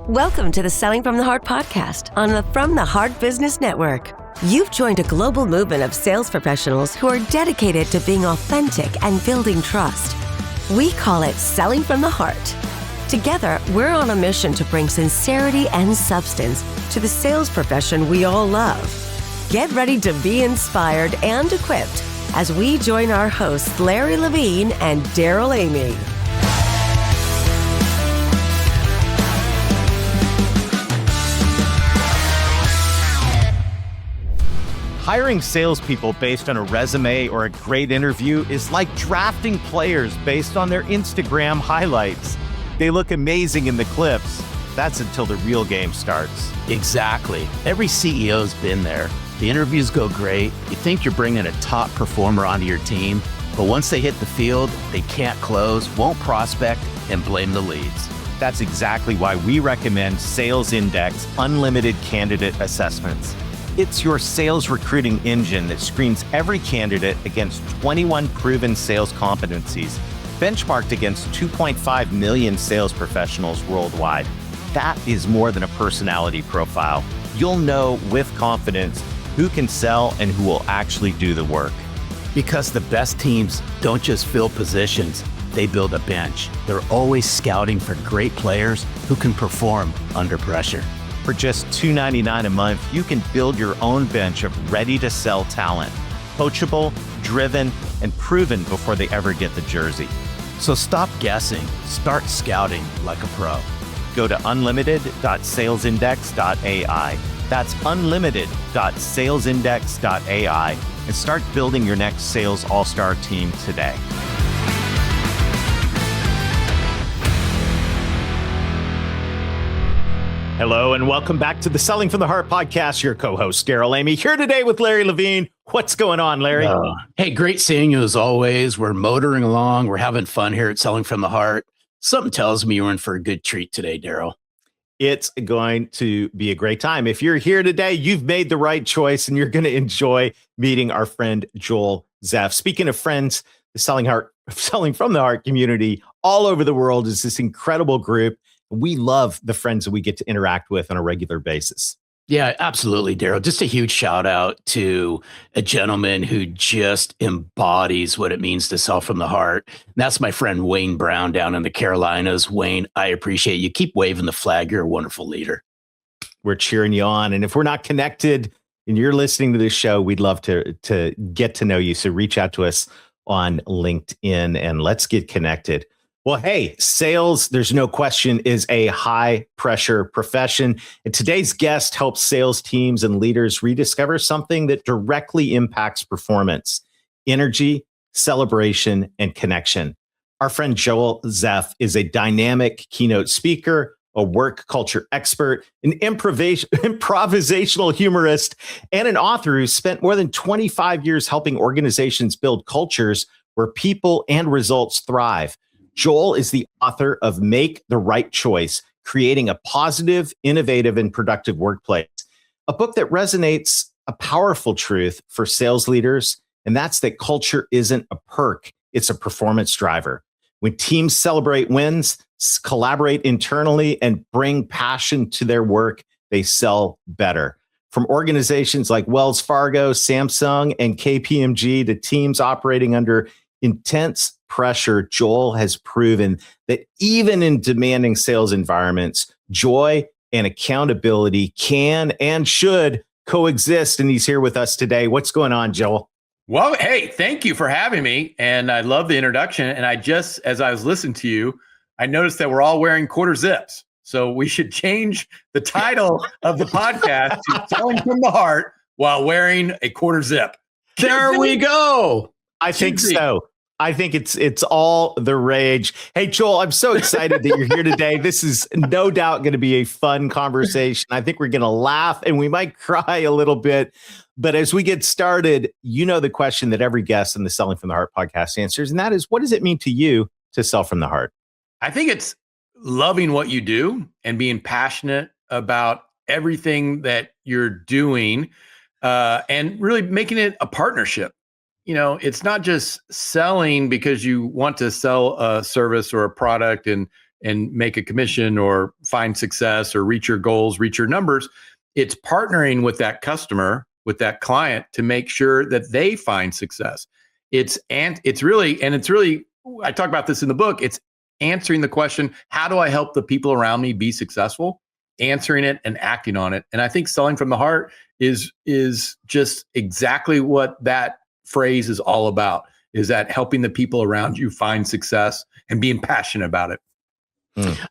Welcome to the Selling from the Heart podcast on the From the Heart Business Network. You've joined a global movement of sales professionals who are dedicated to being authentic and building trust. We call it Selling from the Heart. Together, we're on a mission to bring sincerity and substance to the sales profession we all love. Get ready to be inspired and equipped as we join our hosts, Larry Levine and Darrell Amy. Hiring salespeople based on a resume or a great interview is like drafting players based on their Instagram highlights. They look amazing in the clips. That's until the real game starts. Exactly. Every CEO's been there. The interviews go great. You think you're bringing a top performer onto your team, but once they hit the field, they can't close, won't prospect, and blame the leads. That's exactly why we recommend Sales Index Unlimited Candidate Assessments. It's your sales recruiting engine that screens every candidate against 21 proven sales competencies, benchmarked against 2.5 million sales professionals worldwide. That is more than a personality profile. You'll know with confidence who can sell and who will actually do the work. Because the best teams don't just fill positions, they build a bench. They're always scouting for great players who can perform under pressure. For just $2.99 a month, you can build your own bench of ready-to-sell talent, coachable, driven, and proven before they ever get the jersey. So stop guessing, start scouting like a pro. Go to unlimited.salesindex.ai. That's unlimited.salesindex.ai and start building your next sales all-star team today. Hello and welcome back to the Selling from the Heart podcast. Your co-host, Darrell Amy, here today with Larry Levine. What's going on, Larry? Hey, great seeing you as always. We're motoring along. We're having fun here at Selling from the Heart. Something tells me you're in for a good treat today, Darrell. It's going to be a great time. If you're here today, you've made the right choice and you're going to enjoy meeting our friend Joel Zeff. Speaking of friends, the Selling from the Heart community all over the world is this incredible group. We love the friends that we get to interact with on a regular basis. Yeah, absolutely, Darrell. Just a huge shout out to a gentleman who just embodies what it means to sell from the heart. And that's my friend Wayne Brown down in the Carolinas. Wayne, I appreciate you. Keep waving the flag. You're a wonderful leader. We're cheering you on. And if we're not connected and you're listening to this show, we'd love to get to know you. So reach out to us on LinkedIn and let's get connected. Well, hey, sales, there's no question, is a high pressure profession. And today's guest helps sales teams and leaders rediscover something that directly impacts performance: energy, celebration, and connection. Our friend Joel Zeff is a dynamic keynote speaker, a work culture expert, an improvisational humorist, and an author who spent more than 25 years helping organizations build cultures where people and results thrive. Joel is the author of Make the Right Choice, Creating a Positive, Innovative, and Productive Workplace, a book that resonates a powerful truth for sales leaders, and that's that culture isn't a perk, it's a performance driver. When teams celebrate wins, collaborate internally, and bring passion to their work, they sell better. From organizations like Wells Fargo, Samsung, and KPMG to teams operating under intense pressure, Joel has proven that even in demanding sales environments, joy and accountability can and should coexist. And he's here with us today. What's going on, Joel? Well, hey, thank you for having me. And I love the introduction. And as I was listening to you, I noticed that we're all wearing quarter zips. So we should change the title of the podcast to Selling from the Heart while wearing a quarter zip. There we go. I think so. I think it's all the rage. Hey, Joel, I'm so excited that you're here today. This is no doubt going to be a fun conversation. I think we're going to laugh and we might cry a little bit. But as we get started, you know the question that every guest in the Selling from the Heart podcast answers, and that is, what does it mean to you to sell from the heart? I think it's loving what you do and being passionate about everything that you're doing and really making it a partnership. You know, it's not just selling because you want to sell a service or a product and and make a commission or find success or reach your goals, reach your numbers. It's partnering with that customer, with that client, to make sure that they find success. It's really, I talk about this in the book. It's answering the question, how do I help the people around me be successful? Answering it and acting on it. And I think selling from the heart is just exactly what that phrase is all about, is that helping the people around you find success and being passionate about it.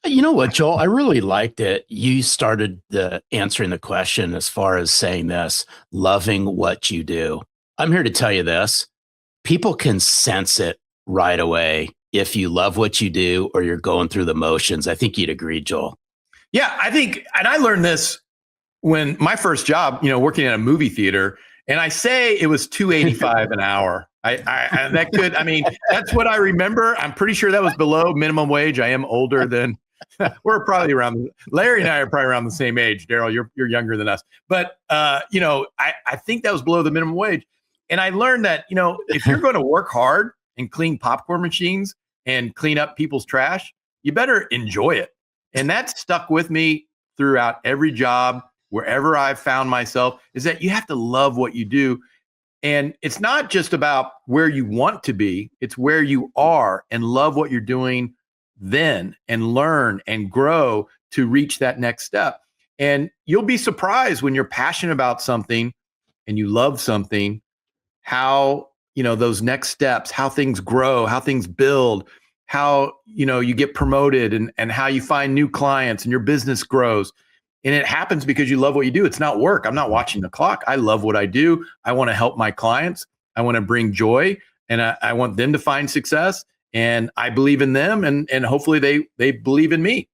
You know what, Joel? I really liked it. You started answering the question as far as saying this, loving what you do. I'm here to tell you this. People can sense it right away if you love what you do or you're going through the motions. I think you'd agree, Joel. Yeah, I think, and I learned this when my first job, working at a movie theater, and I say it was $2.85 an hour. That's what I remember. I'm pretty sure that was below minimum wage. I am older than, we're probably around, Larry and I are probably around the same age. Darrell, you're younger than us. But, I think that was below the minimum wage. And I learned that, if you're going to work hard and clean popcorn machines and clean up people's trash, you better enjoy it. And that stuck with me throughout every job, wherever I've found myself, is that you have to love what you do. And it's not just about where you want to be, it's where you are, and love what you're doing then, and learn and grow to reach that next step. And you'll be surprised when you're passionate about something and you love something, how, those next steps, how things grow, how things build, how, you get promoted, and how you find new clients and your business grows. And it happens because you love what you do. It's not work. I'm not watching the clock. I love what I do. I want to help my clients. I want to bring joy, and I want them to find success. And I believe in them, and hopefully they believe in me.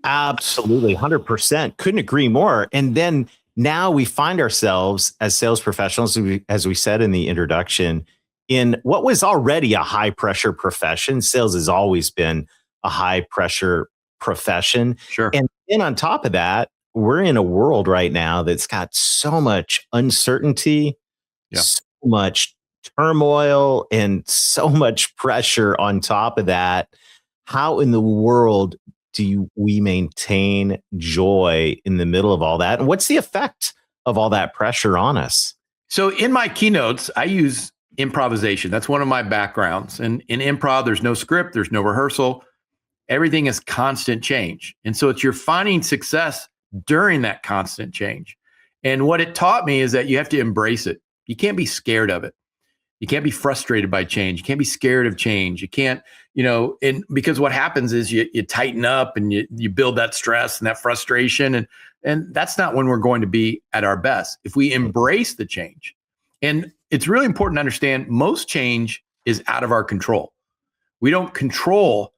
Absolutely. 100%. Couldn't agree more. And then now we find ourselves as sales professionals, as we said in the introduction, in what was already a high pressure profession. Sales has always been a high pressure profession. Sure. And then on top of that, we're in a world right now that's got so much uncertainty, so much turmoil, and so much pressure on top of that. How in the world do we maintain joy in the middle of all that? And what's the effect of all that pressure on us? So in my keynotes, I use improvisation. That's one of my backgrounds. And in improv, there's no script, there's no rehearsal. Everything is constant change. And so you're finding success during that constant change. And what it taught me is that you have to embrace it. You can't be scared of it. You can't be frustrated by change. You can't be scared of change. You can't, and because what happens is you tighten up and you build that stress and that frustration. And that's not when we're going to be at our best. If we embrace the change. And it's really important to understand most change is out of our control. We don't control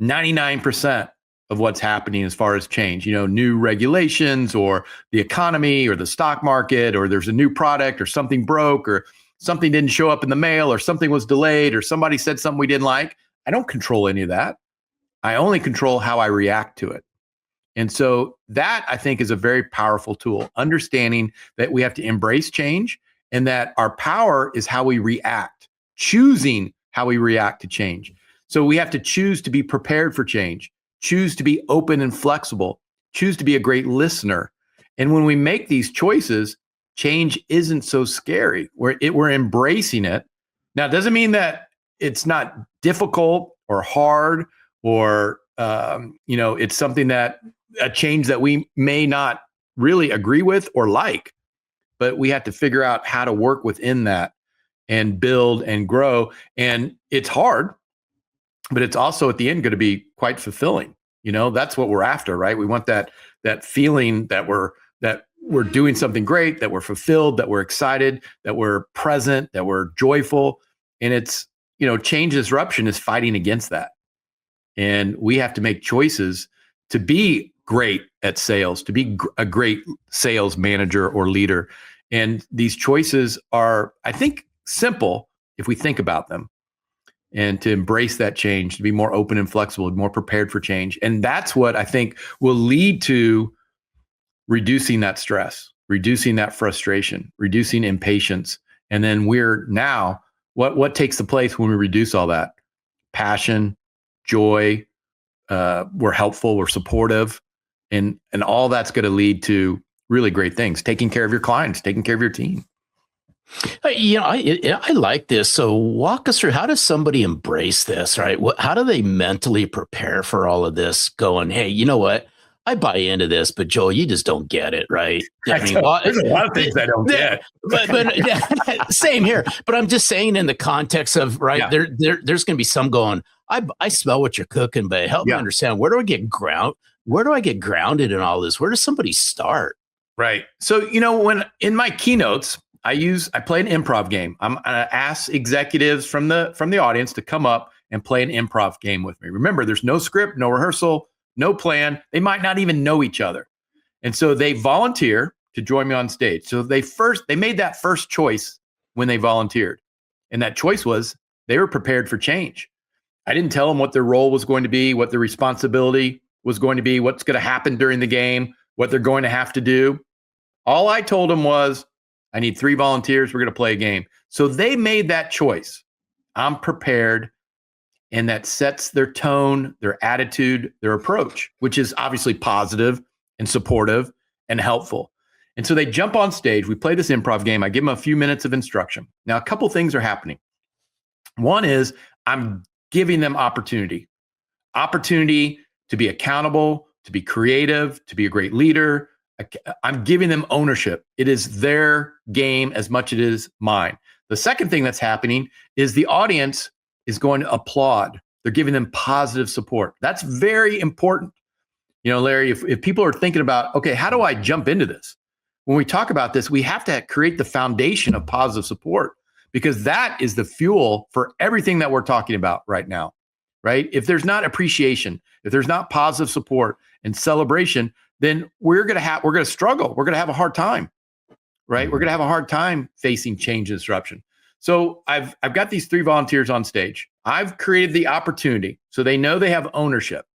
99% of what's happening as far as change, new regulations or the economy or the stock market, or there's a new product or something broke or something didn't show up in the mail or something was delayed or somebody said something we didn't like. I don't control any of that. I only control how I react to it. And so that, I think, is a very powerful tool, understanding that we have to embrace change and that our power is how we react, choosing how we react to change. So we have to choose to be prepared for change, choose to be open and flexible, choose to be a great listener. And when we make these choices, change isn't so scary. We're embracing it. Now, it doesn't mean that it's not difficult or hard or, it's something that a change that we may not really agree with or like, but we have to figure out how to work within that and build and grow. And it's hard, but it's also at the end going to be quite fulfilling. That's what we're after, right? We want that feeling that we're doing something great, that we're fulfilled, that we're excited, that we're present, that we're joyful. And it's, change disruption is fighting against that. And we have to make choices to be great at sales, to be a great sales manager or leader. And these choices are, I think, simple if we think about them. And to embrace that change, to be more open and flexible, more prepared for change. And that's what I think will lead to reducing that stress, reducing that frustration, reducing impatience. And then what takes the place when we reduce all that? Passion, joy, we're helpful, we're supportive, and all that's going to lead to really great things. Taking care of your clients, taking care of your team. I like this. So walk us through, how does somebody embrace this, right? How do they mentally prepare for all of this going, hey, you know what? I buy into this, but Joel, you just don't get it, right? There's a lot of things I don't get. But same here. But I'm just saying in the context of, right, there's going to be some going, I smell what you're cooking, but help me understand, where do I get grounded in all this? Where does somebody start? Right. So, when in my keynotes, I play an improv game. I'm going to ask executives from the audience to come up and play an improv game with me. Remember, there's no script, no rehearsal, no plan. They might not even know each other. And so they volunteer to join me on stage. So they made that first choice when they volunteered. And that choice was they were prepared for change. I didn't tell them what their role was going to be, what their responsibility was going to be, what's going to happen during the game, what they're going to have to do. All I told them was, I need 3 volunteers. We're going to play a game. So they made that choice. I'm prepared. And that sets their tone, their attitude, their approach, which is obviously positive and supportive and helpful. And so they jump on stage. We play this improv game. I give them a few minutes of instruction. Now, a couple things are happening. One is I'm giving them opportunity to be accountable, to be creative, to be a great leader. I'm giving them ownership. It is their game as much as it is mine. The second thing that's happening is the audience is going to applaud. They're giving them positive support. That's very important. Larry, if people are thinking about, okay, how do I jump into this? When we talk about this, we have to create the foundation of positive support, because that is the fuel for everything that we're talking about right now, right? If there's not appreciation, if there's not positive support and celebration, then we're going to struggle. We're going to have a hard time, right? We're going to have a hard time facing change and disruption. So I've got these 3 volunteers on stage. I've created the opportunity so they know they have ownership.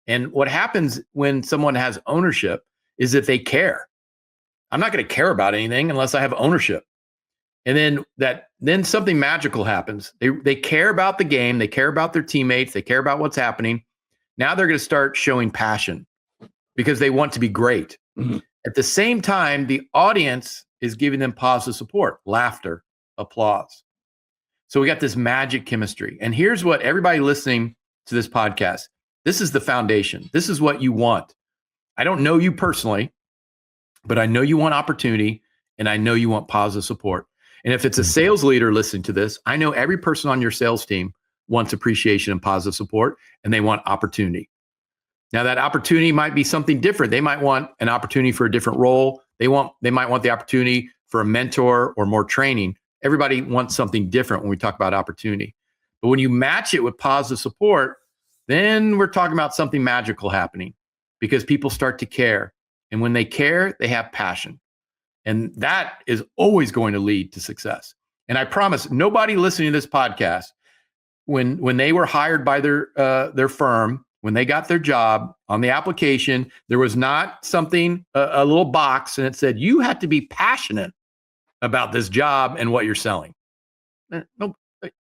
And what happens when someone has ownership is that they care. I'm not going to care about anything unless I have ownership. And then something magical happens. They care about the game. They care about their teammates. They care about what's happening. Now they're going to start showing passion because they want to be great. Mm-hmm. At the same time, the audience is giving them positive support, laughter, applause. So we got this magic chemistry. And here's what everybody listening to this podcast, this is the foundation. This is what you want. I don't know you personally, but I know you want opportunity and I know you want positive support. And if it's a sales leader listening to this, I know every person on your sales team wants appreciation and positive support, and they want opportunity. Now that opportunity might be something different. They might want an opportunity for a different role. They might want the opportunity for a mentor or more training. Everybody wants something different when we talk about opportunity. But when you match it with positive support, then we're talking about something magical happening, because people start to care. And when they care, they have passion. And that is always going to lead to success. And I promise nobody listening to this podcast, when they were hired by their firm, when they got their job, on the application, there was not something, a little box, and it said, you have to be passionate about this job and what you're selling. No,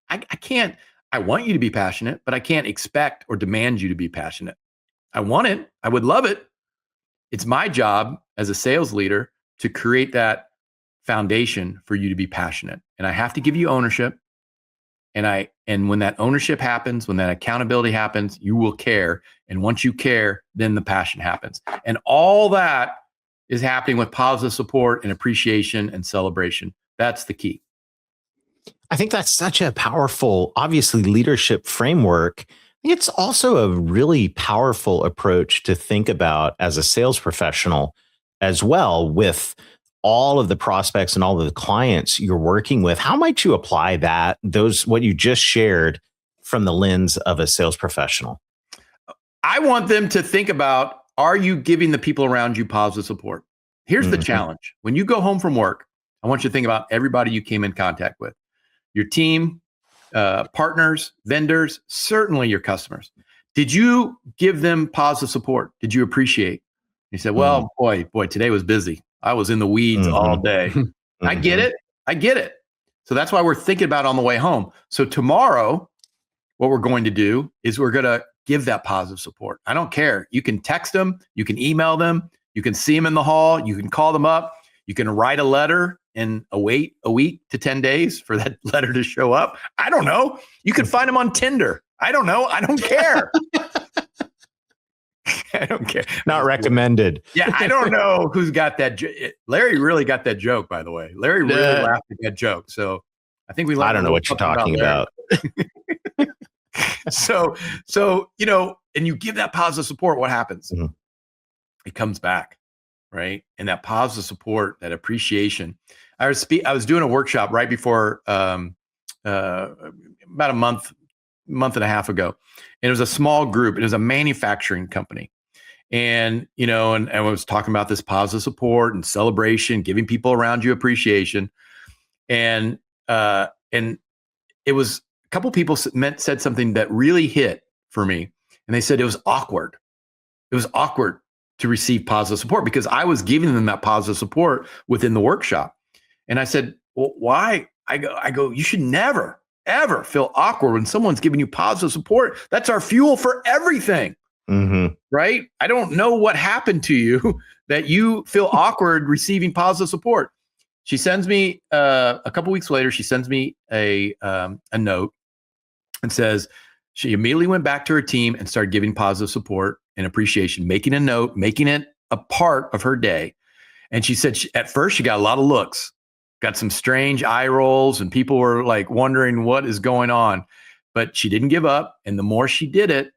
I can't. I want you to be passionate, but I can't expect or demand you to be passionate. I want it. I would love it. It's my job as a sales leader to create that foundation for you to be passionate. And I have to give you ownership. And when that ownership happens, when that accountability happens, you will care. And once you care, then the passion happens. And all that is happening with positive support and appreciation and celebration. That's the key. I think that's such a powerful, obviously, leadership framework. It's also a really powerful approach to think about as a sales professional as well, with all of the prospects and all of the clients you're working with. How might you apply what you just shared from the lens of a sales professional? I want them to think about, are you giving the people around you positive support? Here's the challenge. When you go home from work, I want you to think about everybody you came in contact with, your team, partners, vendors, certainly your customers. Did you give them positive support? Did you appreciate? You said, well, boy, today was busy. I was in the weeds all day. I get it. So that's why we're thinking about it on the way home. So tomorrow, what we're going to do is we're going to give that positive support. I don't care. You can text them, you can email them, you can see them in the hall, you can call them up, you can write a letter and wait a week to 10 days for that letter to show up. I don't know. You can find them on Tinder. I don't know. I don't care. I don't care. Not recommended. Yeah, I don't know who's got that. Larry really got that joke, by the way. Larry really laughed at that joke. So I think we. I don't know what you're talking about. So and you give that positive support. What happens? Mm-hmm. It comes back, right? And that positive support, that appreciation. I was doing a workshop right before about a month and a half ago. And it was a small group. It was a manufacturing company. And, and I was talking about this positive support and celebration, giving people around you appreciation. And it was a couple people said something that really hit for me. And they said it was awkward. It was awkward to receive positive support because I was giving them that positive support within the workshop. And I said, well, why? I go, you should never, ever feel awkward when someone's giving you positive support. That's our fuel for everything. Mm-hmm. Right? I don't know what happened to you that you feel awkward receiving positive support. She sends me a couple weeks later. She sends me a note and says she immediately went back to her team and started giving positive support and appreciation, making a note, making it a part of her day. And she said at first she got a lot of looks, got some strange eye rolls, and people were like wondering what is going on. But she didn't give up. And the more she did it,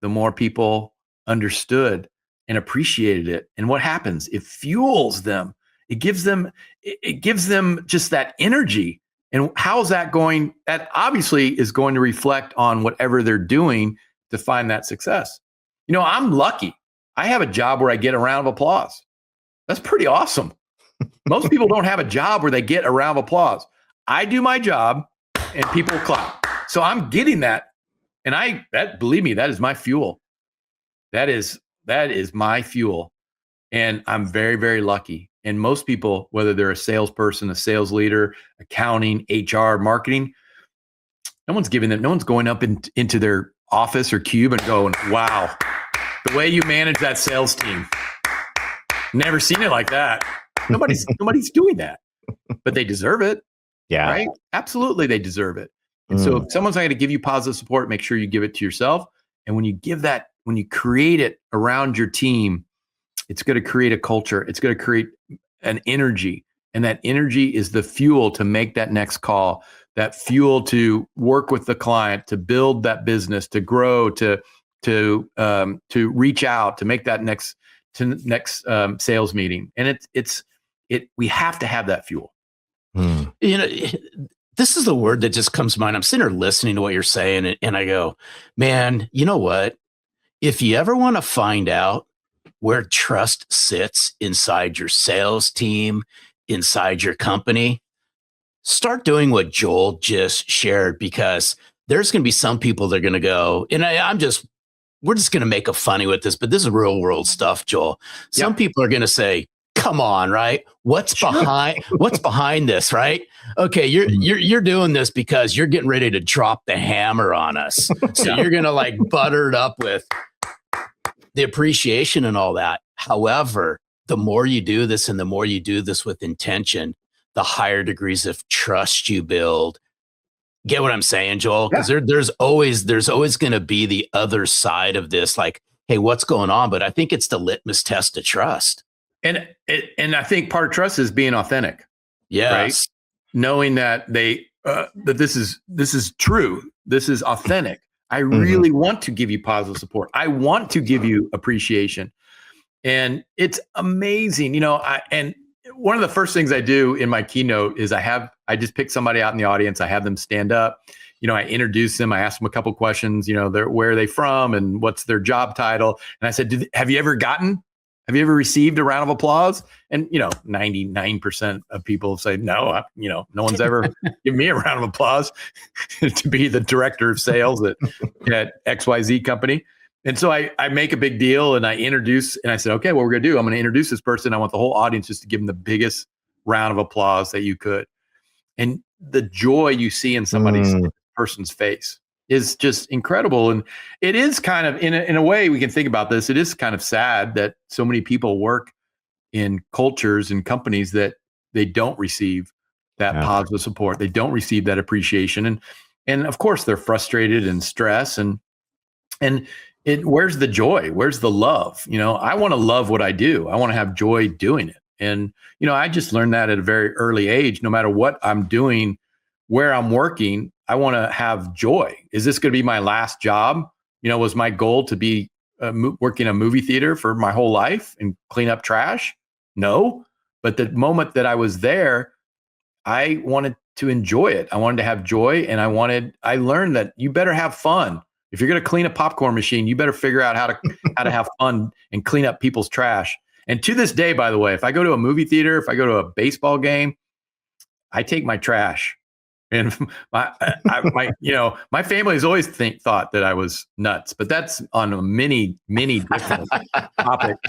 the more people understood and appreciated it. And what happens? It fuels them. It gives them just that energy. And how's that going? That obviously is going to reflect on whatever they're doing to find that success. I'm lucky. I have a job where I get a round of applause. That's pretty awesome. Most people don't have a job where they get a round of applause. I do my job and people clap. So I'm getting that. And believe me, that is my fuel. That is my fuel. And I'm very, very lucky. And most people, whether they're a salesperson, a sales leader, accounting, HR, marketing, no one's going up into their office or cube and going, wow, the way you manage that sales team. Never seen it like that. Nobody's doing that, but they deserve it. Yeah. Right? Absolutely. They deserve it. And so if someone's not going to give you positive support, make sure you give it to yourself. And when you create it around your team, it's going to create a culture. It's going to create an energy. And that energy is the fuel to make that next call, that fuel to work with the client, to build that business, to grow, to reach out, to make that next sales meeting. And we have to have that fuel. This is the word that just comes to mind. I'm sitting here listening to what you're saying, and I go, man, you know what? If you ever want to find out where trust sits inside your sales team, inside your company, start doing what Joel just shared, because there's going to be some people that are going to go, and we're just going to make a funny with this, but this is real world stuff, Joel. Some people are going to say, come on, right? What's behind this, right? Okay, you're doing this because you're getting ready to drop the hammer on us. So you're going to butter it up with the appreciation and all that. However, the more you do this and the more you do this with intention, the higher degrees of trust you build. Get what I'm saying, Joel? Because there's always going to be the other side of this, hey, what's going on? But I think it's the litmus test of trust. And I think part of trust is being authentic. Yes. Right? Knowing that that this is true. This is authentic. I really want to give you positive support. I want to give you appreciation. And it's amazing. And one of the first things I do in my keynote is I just pick somebody out in the audience. I have them stand up. I introduce them. I ask them a couple questions, where are they from and what's their job title? And I said, have you ever received a round of applause? And, 99% of people say, no, no one's ever given me a round of applause to be the director of sales at XYZ company. And so I make a big deal and I introduce, and I said, okay, what we're going to do, I'm going to introduce this person. I want the whole audience just to give them the biggest round of applause that you could. And the joy you see in person's face, is just incredible. And it is kind of, in a way, we can think about this. It is kind of sad that so many people work in cultures and companies that they don't receive that positive support. They don't receive that appreciation. And of course they're frustrated and stressed and where's the joy? Where's the love? I want to love what I do. I want to have joy doing it. And, I just learned that at a very early age. No matter what I'm doing, where I'm working, I want to have joy. Is this going to be my last job? Was my goal to be working a movie theater for my whole life and clean up trash? No. But the moment that I was there, I wanted to enjoy it. I wanted to have joy. And I learned that you better have fun. If you're going to clean a popcorn machine, you better figure out how to have fun and clean up people's trash. And to this day, by the way, if I go to a movie theater, if I go to a baseball game, I take my trash. And my family has always thought that I was nuts, but that's on a many different topics,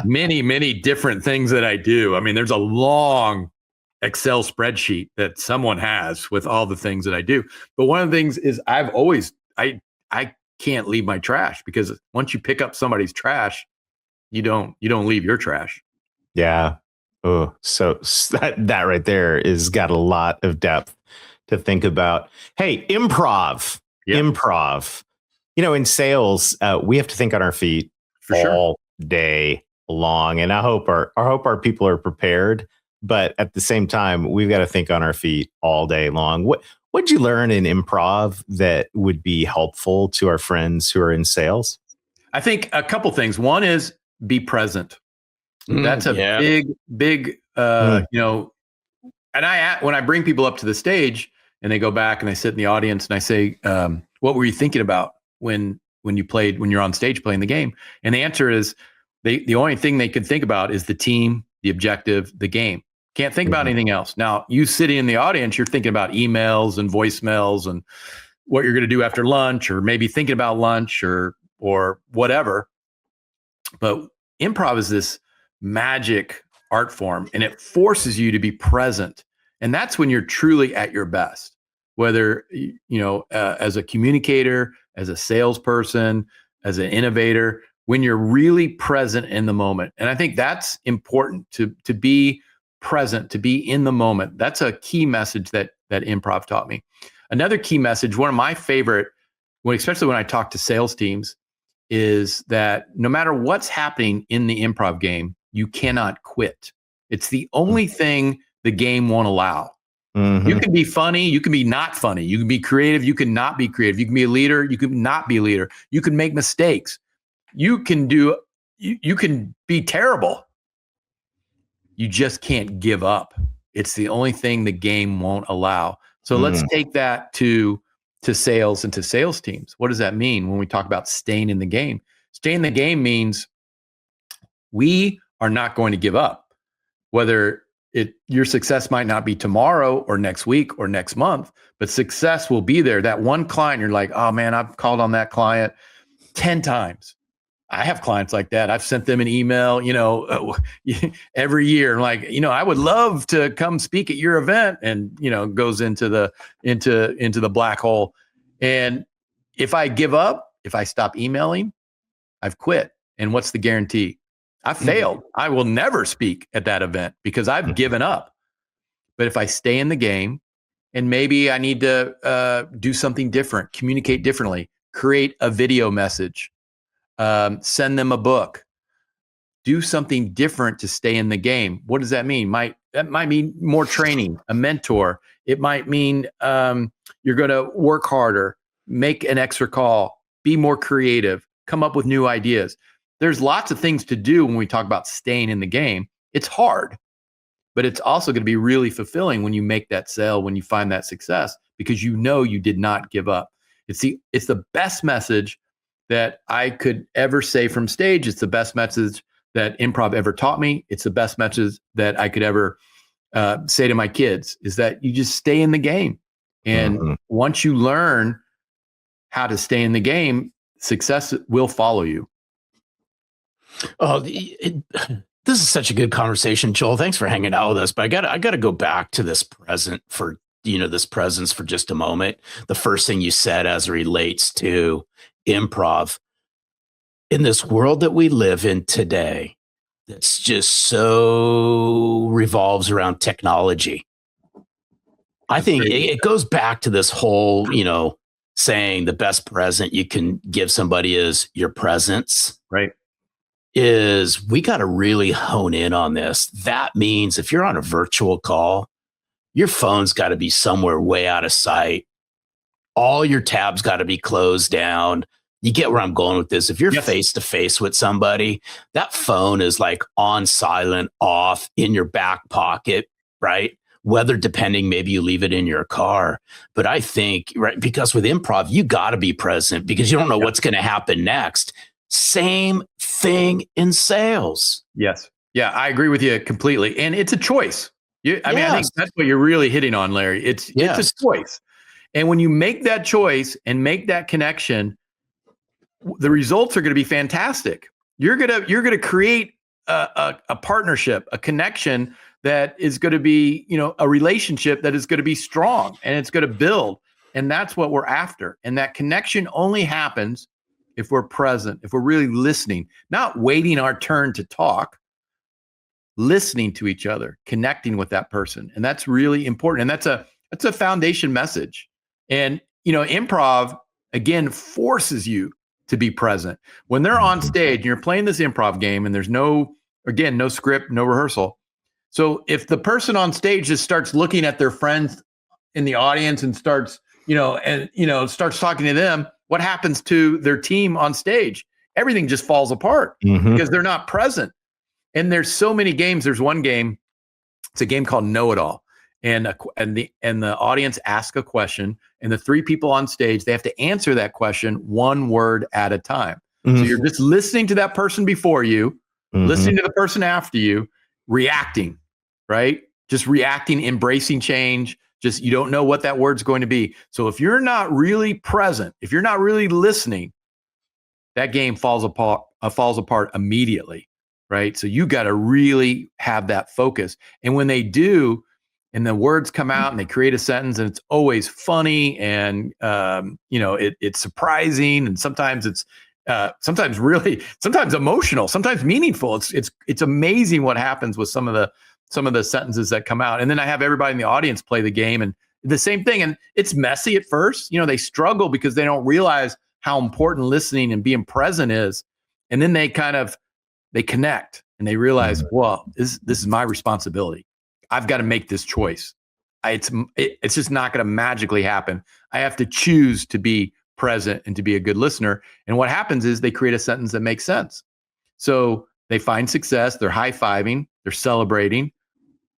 many different things that I do. I mean, there's a long Excel spreadsheet that someone has with all the things that I do. But one of the things is I can't leave my trash, because once you pick up somebody's trash, you don't leave your trash. Yeah. Oh, so that right there is got a lot of depth to think about. Hey, improv. In sales, we have to think on our feet all day long, and I hope our people are prepared. But at the same time, we've got to think on our feet all day long. What'd you learn in improv that would be helpful to our friends who are in sales? I think a couple things. One is be present. That's a big, and when I bring people up to the stage and they go back and they sit in the audience and I say, what were you thinking about when you're on stage playing the game? And the answer is the only thing they could think about is the team, the objective, the game. Can't think about anything else. Now, you sitting in the audience, you're thinking about emails and voicemails and what you're going to do after lunch, or maybe thinking about lunch or whatever. But improv is this magic art form, and it forces you to be present. And that's when you're truly at your best, whether, as a communicator, as a salesperson, as an innovator, when you're really present in the moment. And I think that's important, to be present, to be in the moment. That's a key message that improv taught me. Another key message, one of my favorite, especially when I talk to sales teams, is that no matter what's happening in the improv game, you cannot quit. It's the only thing the game won't allow. Mm-hmm. You can be funny, you can be not funny, you can be creative, you can not be creative, you can be a leader, you can not be a leader, you can make mistakes, you can be terrible. You just can't give up. It's the only thing the game won't allow. So let's take that to sales and to sales teams. What does that mean when we talk about staying in the game? Staying in the game means we are not going to give up. Whether your success might not be tomorrow or next week or next month, but success will be there. That one client, you're like, oh man, I've called on that client 10 times. I have clients like that. I've sent them an email, every year. Like, I would love to come speak at your event, and, goes into the black hole. And if I give up, if I stop emailing, I've quit. And what's the guarantee? I failed. I will never speak at that event because I've given up. But if I stay in the game, and maybe I need to do something different, communicate differently, create a video message, send them a book, do something different to stay in the game. What does that mean? That might mean more training, a mentor. It might mean you're going to work harder, make an extra call, be more creative, come up with new ideas. There's lots of things to do when we talk about staying in the game. It's hard, but it's also going to be really fulfilling when you make that sale, when you find that success, because you did not give up. It's the best message that I could ever say from stage. It's the best message that improv ever taught me. It's the best message that I could ever say to my kids, is that you just stay in the game. And once you learn how to stay in the game, success will follow you. Oh, this is such a good conversation, Joel. Thanks for hanging out with us. But I got to go back to this present for this presence for just a moment. The first thing you said as it relates to improv in this world that we live in today, that's just so revolves around technology. I think it goes back to this whole, saying the best present you can give somebody is your presence. Right. Is we got to really hone in on this. That means if you're on a virtual call, your phone's got to be somewhere way out of sight. All your tabs got to be closed down. You get where I'm going with this. If you're face to face with somebody, that phone is like on silent, off, in your back pocket, right? Whether depending, maybe you leave it in your car. But I think, right, because with improv, you got to be present because you don't know what's going to happen next. Same thing in sales. Yes. Yeah, I agree with you completely. And it's a choice. I think that's what you're really hitting on, Larry. It's a choice. And when you make that choice and make that connection, the results are going to be fantastic. You're going to create a partnership, a connection that is going to be, a relationship that is going to be strong and it's going to build. And that's what we're after. And that connection only happens if we're present, if we're really listening, not waiting our turn to talk, listening to each other, connecting with that person. And that's really important. And that's a foundation message. And, improv, again, forces you to be present. When they're on stage and you're playing this improv game and there's no script, no rehearsal. So if the person on stage just starts looking at their friends in the audience and starts, starts talking to them, what happens to their team on stage? Everything just falls apart because they're not present. And there's so many games. There's one game, it's a game called Know It All. And the audience asks a question, and the three people on stage, they have to answer that question one word at a time. So you're just listening to that person before you, listening to the person after you, reacting, right? Just reacting, embracing change. Just, you don't know what that word's going to be. So if you're not really present, if you're not really listening, that game falls apart immediately, right? So you got to really have that focus. And when they do, and the words come out and they create a sentence, and it's always funny and it's surprising, and sometimes it's sometimes emotional, sometimes meaningful. It's amazing what happens with some of the sentences that come out. And then I have everybody in the audience play the game, and the same thing. And it's messy at first. They struggle because they don't realize how important listening and being present is. And then they connect and they realize, well, this is my responsibility. I've got to make this choice. It's just not going to magically happen. I have to choose to be present and to be a good listener. And what happens is they create a sentence that makes sense. So they find success, they're high-fiving, they're celebrating.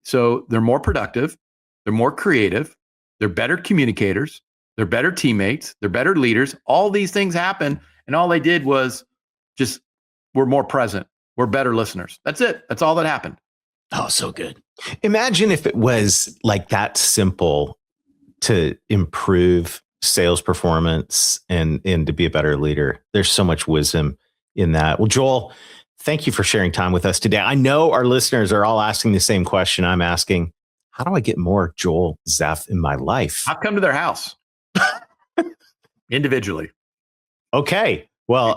So they're more productive, they're more creative, they're better communicators, they're better teammates, they're better leaders. All these things happen, and all they did was just, we're more present, we're better listeners. That's it. That's all that happened. Oh, so good. Imagine if it was like that simple to improve sales performance and to be a better leader. There's so much wisdom in that. Well, Joel, thank you for sharing time with us today. I know our listeners are all asking the same question I'm asking. How do I get more Joel Zeff in my life? I've come to their house individually. Okay. Well,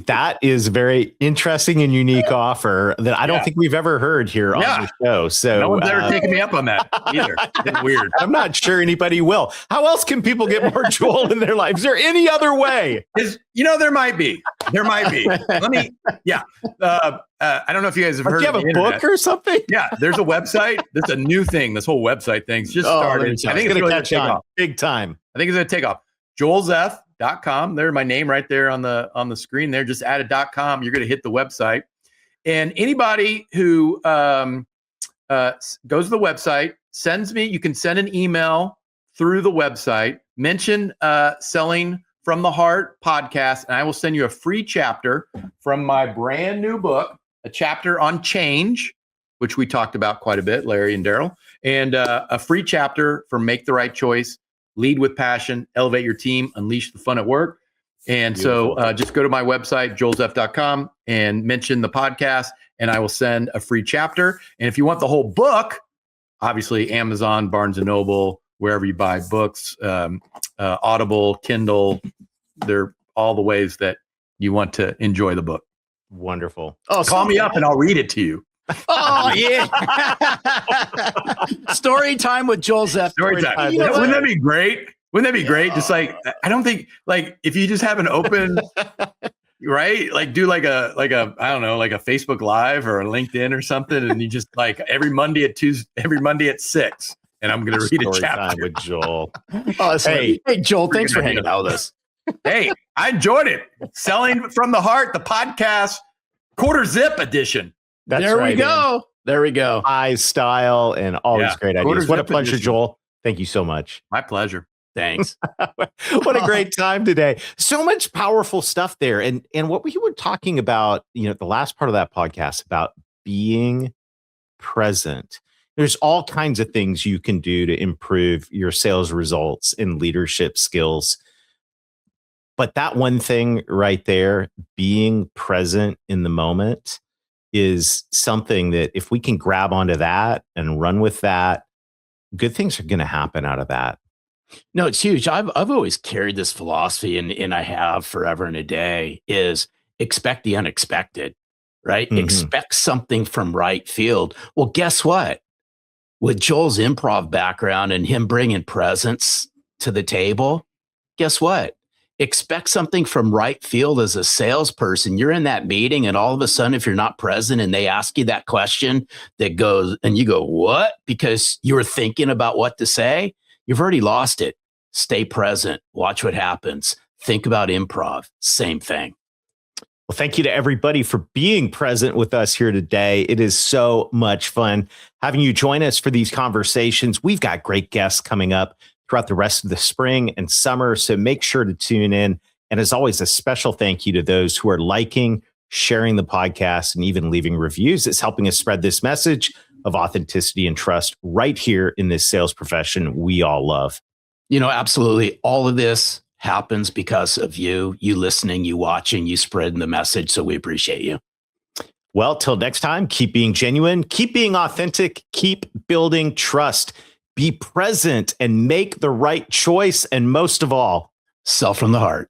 that is a very interesting and unique offer that I don't think we've ever heard here on the show. So no one's ever taken me up on that either. It's weird. I'm not sure anybody will. How else can people get more Joel in their life? Is there any other way? There might be. Let me. Yeah. I don't know if you guys have heard. Do you have a book or something? Yeah. There's a website. There's a new thing. This whole website thing's just started. I think it's going to catch on big time. I think it's going to take off. JoelZeff.com. There's my name right there on the screen there. Just add a .com. You're going to hit the website. And anybody who goes to the website, you can send an email through the website, mention Selling from the Heart podcast, and I will send you a free chapter from my brand new book, a chapter on change, which we talked about quite a bit, Larry and Darrell, and a free chapter for Make the Right Choice, Lead with Passion, Elevate Your Team, Unleash the Fun at Work. And so just go to my website, joelzeff.com, and mention the podcast, and I will send a free chapter. And if you want the whole book, obviously Amazon, Barnes and Noble, wherever you buy books, Audible, Kindle. They're all the ways that you want to enjoy the book. Wonderful. Oh, call me up and I'll read it to you. Oh, yeah. Story time with Joel Zeff. Story time. Wouldn't that be great? Wouldn't that be great? Just like, I don't think, like, if you just have an open, right? Like, do like a, I don't know, like a Facebook Live or a LinkedIn or something. And you just like every Monday at 6, and I'm going to read a Story chapter. time with Joel. Oh, hey, Joel, thanks for hanging out with us. Hey, I enjoyed it. Selling from the Heart, the podcast, quarter zip edition. That's there right, we go. man. There we go. Eyes, style, and all these great ideas. What a pleasure, edition. Joel. Thank you so much. My pleasure. Thanks. What a great time today. So much powerful stuff there. And what we were talking about, the last part of that podcast about being present. There's all kinds of things you can do to improve your sales results and leadership skills. But that one thing right there, being present in the moment, is something that if we can grab onto that and run with that, good things are going to happen out of that. No, it's huge. I've always carried this philosophy, and I have forever and a day, is expect the unexpected, right? Mm-hmm. Expect something from right field. Well, guess what? With Joel's improv background and him bringing presence to the table, guess what? Expect something from right field as a salesperson. You're in that meeting, and all of a sudden, if you're not present and they ask you that question that goes, and you go, what? Because you were thinking about what to say, you've already lost it. Stay present. Watch what happens. Think about improv. Same thing. Well, thank you to everybody for being present with us here today. It is so much fun having you join us for these conversations. We've got great guests coming up throughout the rest of the spring and summer, so make sure to tune in. And as always, a special thank you to those who are liking, sharing the podcast, and even leaving reviews. It's helping us spread this message of authenticity and trust right here in this sales profession we all love. Absolutely. All of this happens because of you listening, you watching, you spreading the message. So we appreciate you. Well, till next time, keep being genuine, keep being authentic, keep building trust, be present and make the right choice. And most of all, sell from the heart.